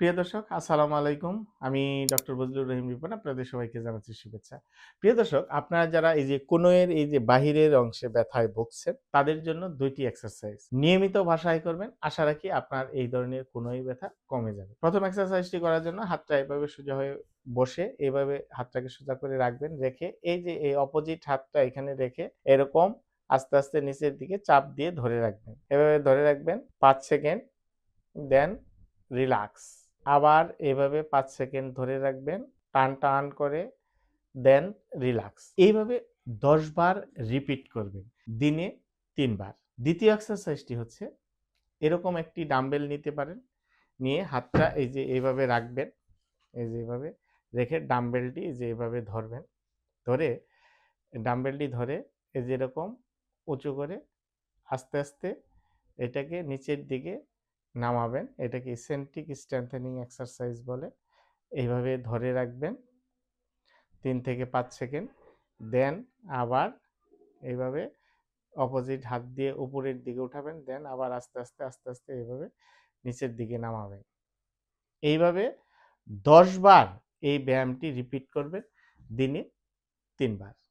প্রিয় দর্শক, আসসালামু আলাইকুম। আমি ডক্টর বজলুর রহিম রিপন আপনাদের সবাইকে জানাচ্ছি শুভেচ্ছা। প্রিয় দর্শক, আপনারা যারা এই যে কনুইয়ের এই যে বাহিরের অংশে ব্যথায় ভুগছেন, তাদের জন্য ২ টি এক্সারসাইজ নিয়মিত বাসায় করবেন। আশা রাখি আপনার এই ধরনের কনুই ব্যথা কমে যাবে। প্রথম এক্সারসাইজটি করার জন্য হাতটা এভাবে সোজা হয়ে বসে এভাবে হাতটাকে সোজা করে রাখবেন। রেখে এই যে এই অপোজিট হাতটা এখানে রেখে এরকম আস্তে, আস্তে নিচের দিকে চাপ দিয়ে ধরে রাখবেন। এভাবে ধরে রাখবেন ৫ সেকেন্ড, দেন রিল্যাক্স। আবার এভাবে ৫ সেকেন্ড ধরে রাখবেন, টান করে, দেন রিল্যাক্স। এইভাবে ১০ বার রিপিট করবেন, দিনে ৩ বার। দ্বিতীয় এক্সারসাইজটি হচ্ছে এরকম একটি ডাম্বেল নিতে পারেন। নিয়ে হাতটা এই যে এইভাবে রাখবেন, এই যে এইভাবে রেখে ডাম্বেলটি এই যে এভাবে ধরবেন। ধরে ডাম্বেলটি ধরে এই যে এরকম উঁচু করে আস্তে, আস্তে এটাকে নিচের দিকে নামাবেন। এটাকে ইসেন্ট্রিক স্ট্রেংথেনিং এক্সারসাইজ বলে। এইভাবে ধরে রাখবেন ৩ থেকে ৫ সেকেন্ড। দেন আবার এইভাবে অপোজিট হাত দিয়ে উপরের দিকে উঠাবেন। দেন আবার আস্তে আস্তে এইভাবে নিচের দিকে নামাবেন। এইভাবে ১০ বার এই ব্যায়ামটি রিপিট করবেন, দিনে ৩ বার।